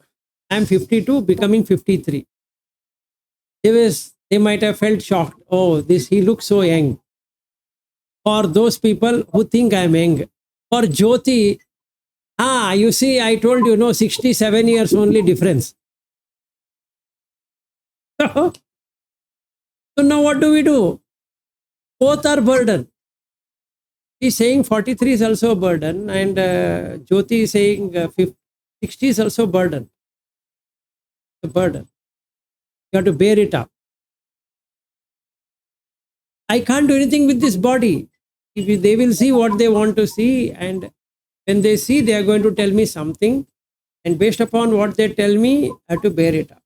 I'm 52, becoming 53. They might have felt shocked. Oh, he looks so young. For those people who think I'm young. For Jyoti, you see, I told you, no, 67 years only difference. So now what do we do? Both are burden. He's saying 43 is also a burden, and Jyoti is saying 60 is also a burden. A burden. You have to bear it up. I can't do anything with this body. They will see what they want to see, and when they see, they are going to tell me something, and based upon what they tell me, I have to bear it up.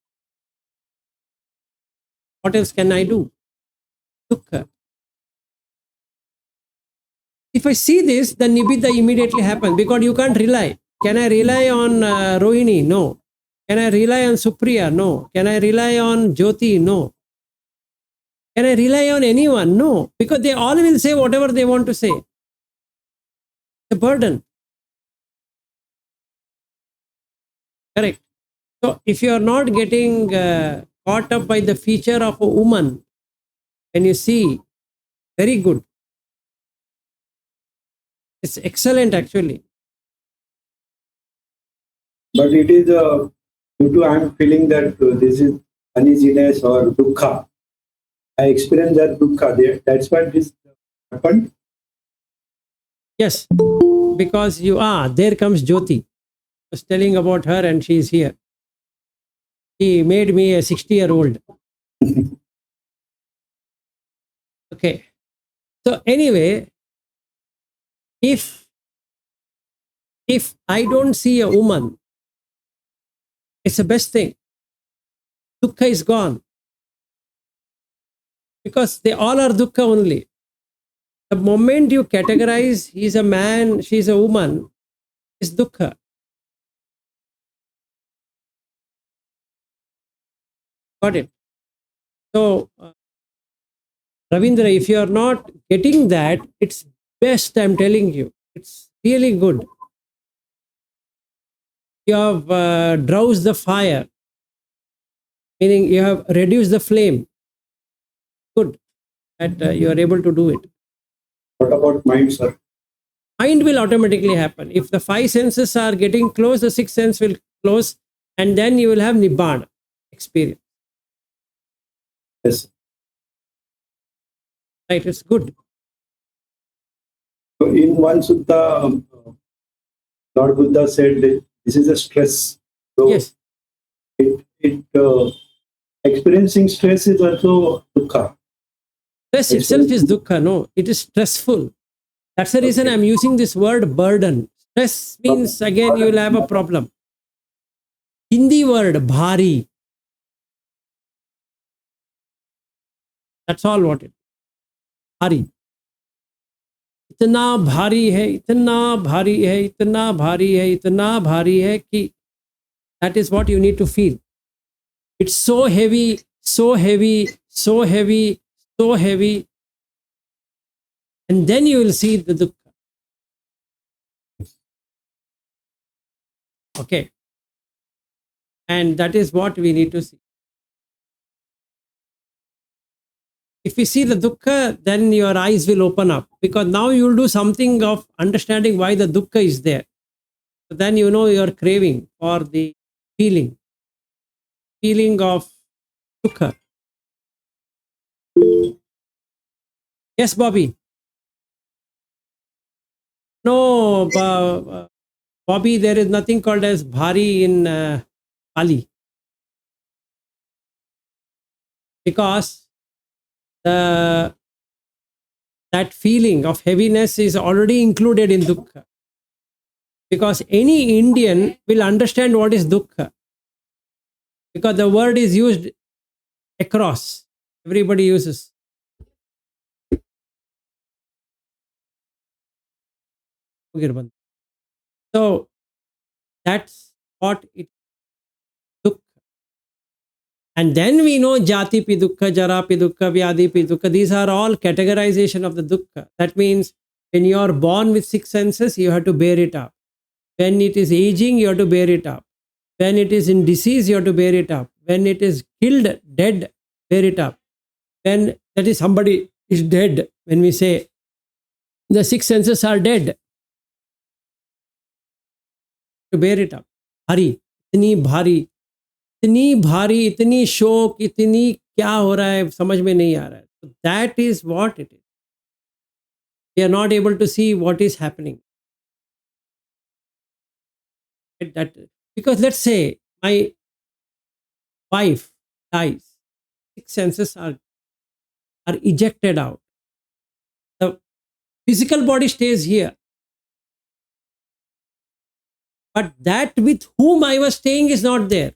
What else can I do? Dukkha. If I see this, then Nibbida immediately happens, because you can't rely. Can I rely on Rohini? No. Can I rely on Supriya? No. Can I rely on Jyoti? No. Can I rely on anyone? No. Because they all will say whatever they want to say. It's a burden. Correct. So if you are not getting caught up by the feature of a woman, when you see, very good. It's excellent actually. But it is due to I'm feeling that this is uneasiness or dukkha. I experienced that dukkha there. That's why this happened. Yes, because there comes Jyoti. I was telling about her and she is here. She made me a 60-year-old. Okay. So anyway, if I don't see a woman, it's the best thing. Dukkha is gone. Because they all are dukkha only. The moment you categorize, he's a man, she's a woman, it's dukkha. Got it? So, Ravindra, if you are not getting that, it's best, I'm telling you. It's really good. You have doused the fire, meaning you have reduced the flame. Good that you are able to do it. What about mind, sir? Mind will automatically happen. If the 5 senses are getting close, the 6th sense will close, and then you will have Nibbana experience. Yes. Right, it's good. So in one sutta, Lord Buddha said that this is a stress. So Yes. Experiencing stress is also dukkha. Stress itself is dukkha, no? It is stressful. That's the reason I'm using this word burden. Stress means, again, you will have a problem. Hindi word, bhari. That's all what it is. Bhari. इतना भारी है, इतना भारी है, इतना भारी है, इतना भारी है कि that is what you need to feel. It's so heavy, so heavy, so heavy, so heavy. And then you will see the dukkha. Okay. And that is what we need to see. If you see the dukkha, then your eyes will open up, because now you will do something of understanding why the dukkha is there. So then you know your craving for the feeling of dukkha. Yes, Bobby. No, Bobby, there is nothing called as bhari in Pali, because that feeling of heaviness is already included in dukkha. Because any Indian will understand what is dukkha, because the word is used across. Everybody uses. So that's what it dukkha. And then we know jati pi dukkha, jara pi dukkha, vyadhi pi dukkha. These are all categorization of the dukkha. That means when you are born with 6 senses, you have to bear it up. When it is aging, you have to bear it up. When it is in disease, you have to bear it up. When it is killed, dead, bear it up. When that is somebody is dead, when we say the six senses are dead, to bear it up. Hari, इतनी भारी, इतनी शोक, इतनी क्या हो रहा है समझ में नहीं आ रहा है. So that is what it is. We are not able to see what is happening. That because let's say my wife dies, six senses are ejected out. The physical body stays here. But that with whom I was staying is not there.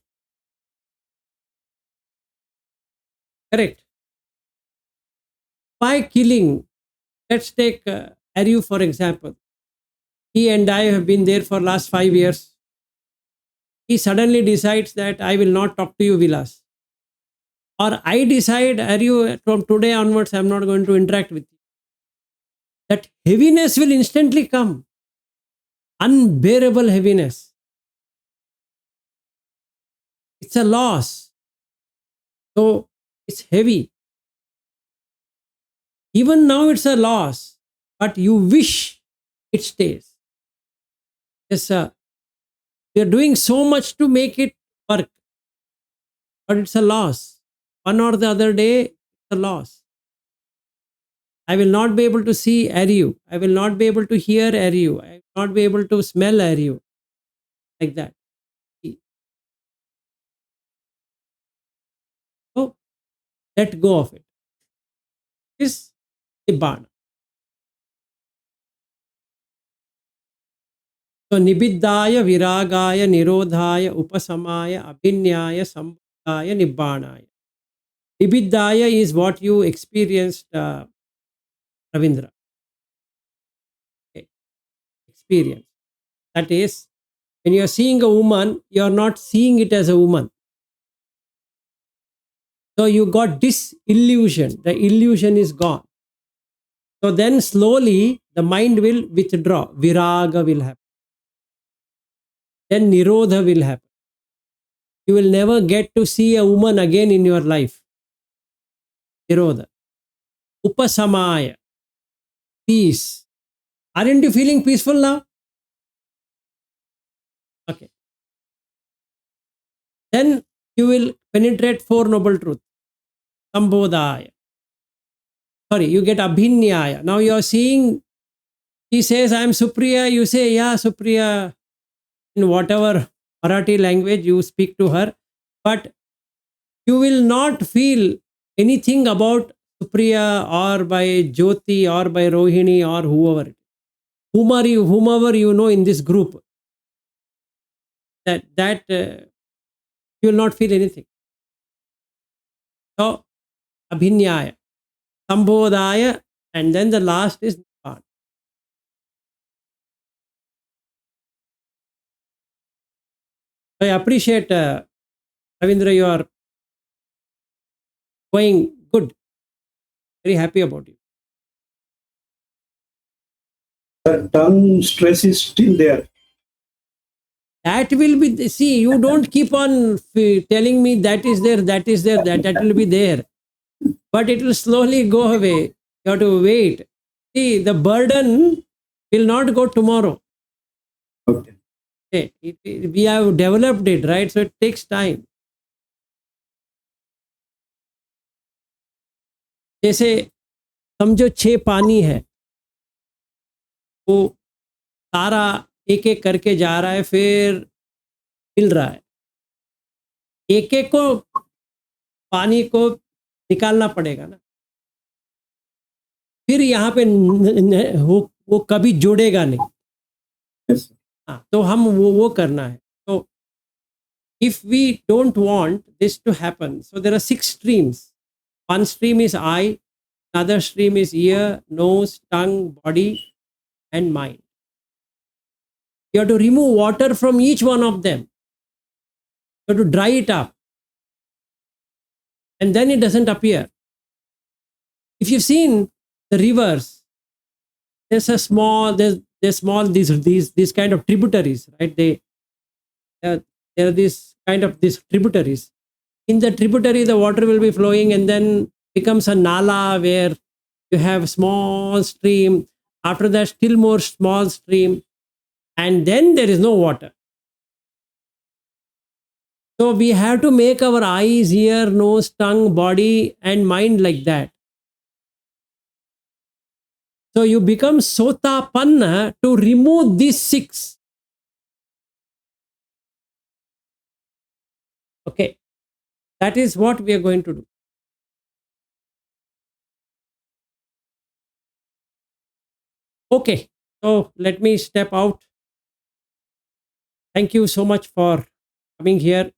Correct. By killing, let's take Aryu for example. He and I have been there for last 5 years. He suddenly decides that I will not talk to you, Vilas. Or I decide, Aryu, from today onwards, I'm not going to interact with you. That heaviness will instantly come. Unbearable heaviness. It's a loss. So it's heavy. Even now it's a loss, but you wish it stays. Yes, sir. We are doing so much to make it work, but it's a loss. One or the other day, it's a loss. I will not be able to see Aryu. I will not be able to hear Aryu. I will not be able to smell Aryu. Like that. So let go of it. This is Nibbana. So Nibiddhaya, Viragaya, Nirodhaya, Upasamaya, Abhinyaya, Sambhudaya, Nibbanaya. Nibiddhaya is what you experienced, Ravindra. Okay. Experience. That is, when you are seeing a woman, you are not seeing it as a woman. So you got disillusion. The illusion is gone. So then slowly the mind will withdraw. Viraga will happen. Then Nirodha will happen. You will never get to see a woman again in your life. Nirodha. Upasamaya. Peace. Aren't you feeling peaceful now? Okay. Then you will penetrate Four Noble Truths. Sambodhaya. Sorry, you get Abhinyaya. Now you are seeing, he says, I am Supriya. You say, yeah, Supriya. In whatever Marathi language you speak to her. But you will not feel anything about Supriya or by Jyoti or by Rohini or whoever. Whomever you know in this group. That you will not feel anything. So, Abhinyaya, Sambodhaya, and then the last is Nibbana. I appreciate, Ravindra, you are going good. Very happy about you. The tongue stress is still there. That will be, see, you don't keep on telling me that is there, that will be there. But it will slowly go away. You have to wait. See, the burden will not go tomorrow. Okay. Okay. We have developed it, right? So it takes time. जैसे समझो 6 पानी है, वो सारा एक एक करके जा रहा है, फिर मिल रहा है. एक एक को पानी को निकालना पड़ेगा ना. फिर यहाँ पे वो कभी जुड़ेगा नहीं. Yes. हाँ, तो हम वो करना है. तो if we don't want this to happen, so there are 6 streams. One stream is eye, another stream is ear, nose, tongue, body, and mind. You have to remove water from each one of them. You have to dry it up. And then it doesn't appear. If you've seen the rivers, there's they're small, these kind of tributaries, right? Uh, there are these tributaries. In the tributary, the water will be flowing and then becomes a nala where you have small stream. After that, still more small stream, and then there is no water. So we have to make our eyes, ear, nose, tongue, body, and mind like that. So you become sotapanna to remove these six. Okay, that is what we are going to do. Okay, so let me step out. Thank you so much for coming here.